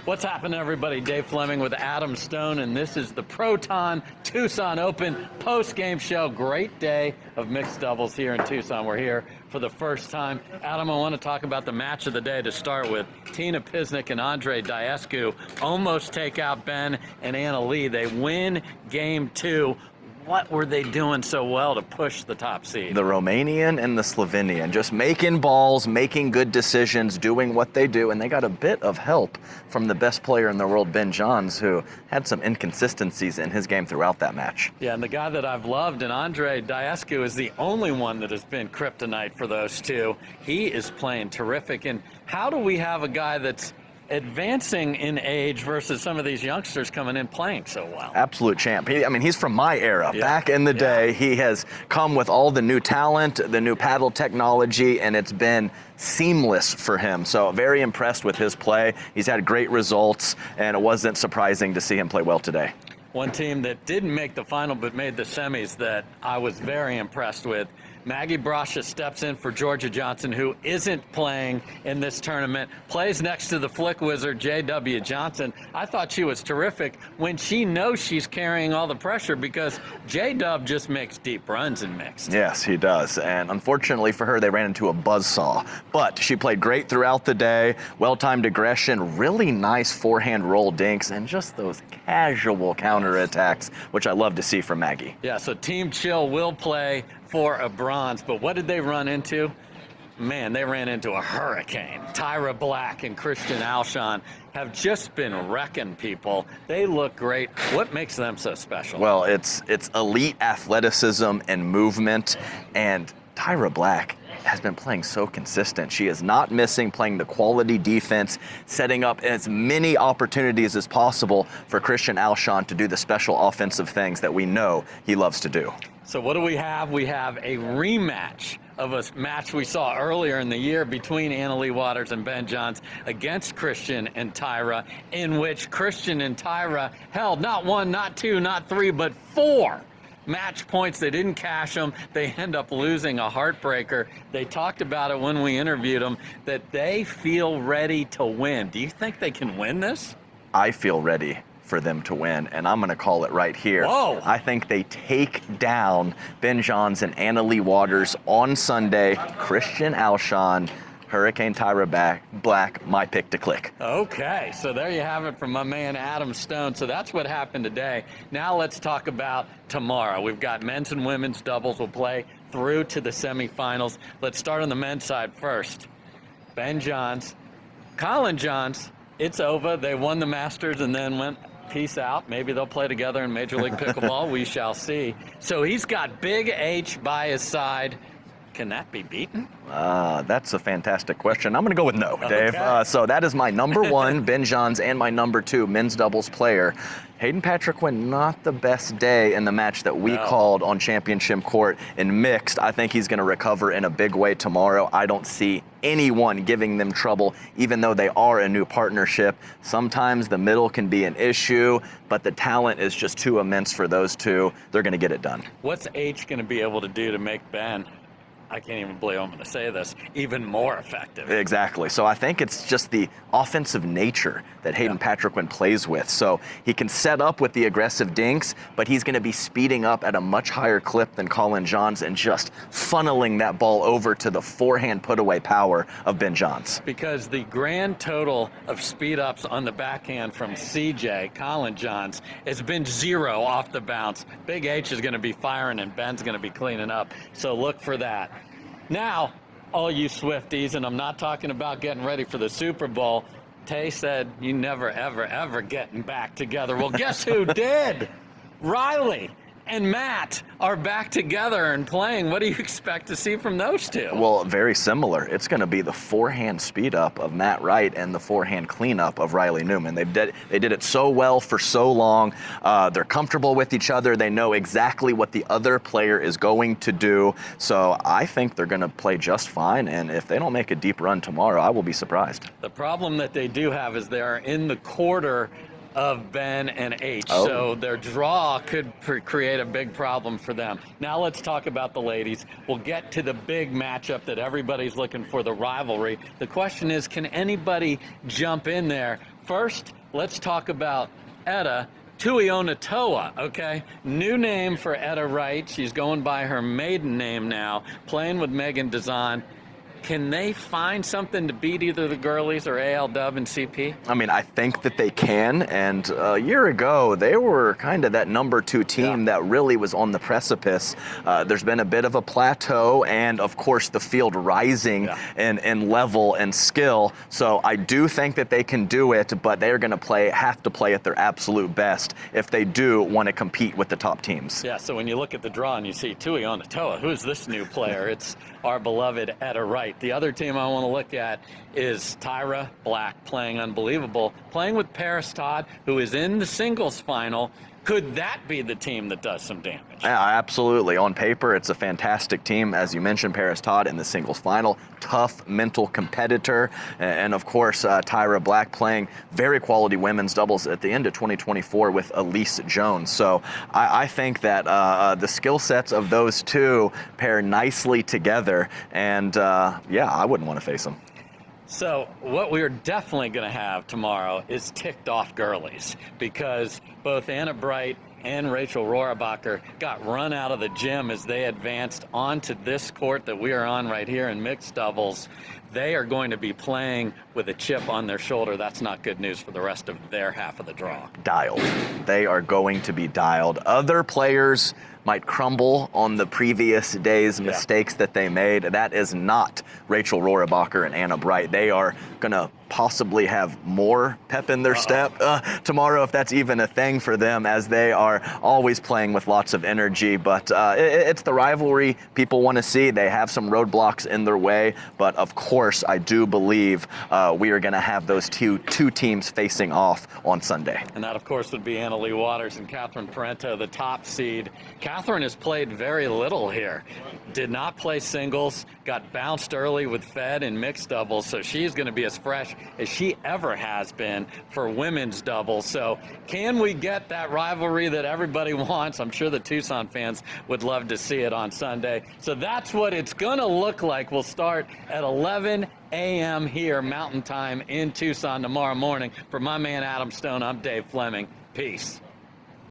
What's happening, everybody? Dave Fleming with Adam Stone, and this is the Proton Tucson Open post-game show. Great day of mixed doubles here in Tucson. We're here for the first time. Adam, I want to talk about the match of the day to start with. Tina Pisnik and Andre Diescu almost take out Ben and Anna Lee. They win game two. What were they doing so well to push the top seed? The Romanian and the Slovenian, just making balls, making good decisions, doing what they do, and they got a bit of help from the best player in the world, Ben Johns, who had some inconsistencies in his game throughout that match. Yeah, and the guy that I've loved, and Andre Diescu, is the only one that has been kryptonite for those two. He is playing terrific, and how do we have a guy that's advancing in age versus some of these youngsters coming in playing so well? Absolute champ. He's from my era. Yeah. Back in the day, he has come with all the new talent, the new paddle technology, and it's been seamless for him. So very impressed with his play. He's had great results, and it wasn't surprising to see him play well today. One team that didn't make the final but made the semis that I was very impressed with, Maggie Brasha steps in for Georgia Johnson, who isn't playing in this tournament, plays next to the flick wizard, J.W. Johnson. I thought she was terrific when she knows she's carrying all the pressure, because J.W. just makes deep runs in mixed. Yes, he does. And unfortunately for her, they ran into a buzzsaw. But she played great throughout the day, well-timed aggression, really nice forehand roll dinks, and just those casual counterattacks, which I love to see from Maggie. Yeah, so Team Chill will play for a bronze, but what did they run into? Man, they ran into a hurricane. Tyra Black and Christian Alshon have just been wrecking people. They look great. What makes them so special? Well, it's elite athleticism and movement, and Tyra Black has been playing so consistent. She is not missing, playing the quality defense, setting up as many opportunities as possible for Christian Alshon to do the special offensive things that we know he loves to do. So what do we have? We have a rematch of a match we saw earlier in the year between Anna Lee Waters and Ben Johns against Christian and Tyra, in which Christian and Tyra held not one, not two, not three, but 4 match points. They didn't cash them. They end up losing a heartbreaker. They talked about it when we interviewed them, that they feel ready to win. Do you think they can win this? I feel ready for them to win, and I'm going to call it right here. Whoa. I think they take down Ben Johns and Anna Lee Waters on Sunday. Christian Alshon, Hurricane Tyra Black, my pick to click. Okay, so there you have it from my man Adam Stone. So that's what happened today. Now let's talk about tomorrow. We've got men's and women's doubles will play through to the semifinals. Let's start on the men's side first. Ben Johns, Colin Johns, it's over. They won the Masters and then went peace out. Maybe they'll play together in Major League Pickleball. We shall see. So he's got Big H by his side. Can that be beaten? That's a fantastic question. I'm going to go with no, Dave. Okay. So that is my number 1, Ben Johns, and my number 2, men's doubles player. Hayden Patrick-Quinn, not the best day in the match that we called on championship court in mixed. I think he's going to recover in a big way tomorrow. I don't see anyone giving them trouble, even though they are a new partnership. Sometimes the middle can be an issue, but the talent is just too immense for those two. They're going to get it done. What's H going to be able to do to make Ben, I can't even believe I'm going to say this, even more effective? Exactly. So I think it's just the offensive nature that Hayden Patrick-Quinn plays with. So he can set up with the aggressive dinks, but he's going to be speeding up at a much higher clip than Colin Johns and just funneling that ball over to the forehand put-away power of Ben Johns. Because the grand total of speed-ups on the backhand from CJ, Colin Johns, has been 0 off the bounce. Big H is going to be firing and Ben's going to be cleaning up. So look for that. Now, all you Swifties, and I'm not talking about getting ready for the Super Bowl, Tay said, you never, ever, ever getting back together. Well, guess who did? Riley and Matt are back together and playing. What do you expect to see from those two? Well, very similar. It's going to be the forehand speed up of Matt Wright and the forehand cleanup of Riley Newman. They did it so well for so long. They're comfortable with each other. They know exactly what the other player is going to do. So I think they're going to play just fine. And if they don't make a deep run tomorrow, I will be surprised. The problem that they do have is they are in the quarter of Ben and H. Oh. So their draw could create a big problem for them. Now let's talk about the ladies. We'll get to the big matchup that everybody's looking for, the rivalry. The question is, can anybody jump in there? First, let's talk about Etta Tuionatoa, okay? New name for Etta Wright. She's going by her maiden name now, playing with Megan Dazan. Can they find something to beat either the girlies or AL Dub and CP? I mean, I think that they can, and a year ago, they were kind of that number 2 team that really was on the precipice. There's been a bit of a plateau, and of course, the field rising in level and skill. So I do think that they can do it, but they're going to have to play at their absolute best if they do want to compete with the top teams. Yeah, so when you look at the draw and you see Tuionatoa, who's this new player? It's our beloved Etta Wright. The other team I want to look at is Tyra Black, playing unbelievable, playing with Paris Todd, who is in the singles final. Could that be the team that does some damage? Yeah, absolutely. On paper, it's a fantastic team. As you mentioned, Paris Todd in the singles final, tough mental competitor. And of course, Tyra Black playing very quality women's doubles at the end of 2024 with Elise Jones. So I think that the skill sets of those two pair nicely together. And yeah, I wouldn't want to face them. So what we're definitely going to have tomorrow is ticked off girlies, because both Anna Bright and Rachel Rohrabacher got run out of the gym as they advanced onto this court that we are on right here in mixed doubles. They are going to be playing with a chip on their shoulder. That's not good news for the rest of their half of the draw. Dialed. They are going to be dialed. Other players might crumble on the previous day's mistakes that they made. That is not Rachel Rohrabacher and Anna Bright. They are going to possibly have more pep in their step tomorrow, if that's even a thing for them, as they are always playing with lots of energy. But it's the rivalry people want to see. They have some roadblocks in their way, but of course, I do believe we are going to have those two teams facing off on Sunday. And that, of course, would be Anna Lee Waters and Catherine Parento, the top seed. Catherine has played very little here. Did not play singles, got bounced early with Fed in mixed doubles, so she's going to be as fresh as she ever has been for women's doubles. So can we get that rivalry that everybody wants? I'm sure the Tucson fans would love to see it on Sunday. So that's what it's going to look like. We'll start at 11 a.m. here, Mountain Time in Tucson tomorrow morning. For my man Adam Stone, I'm Dave Fleming. Peace.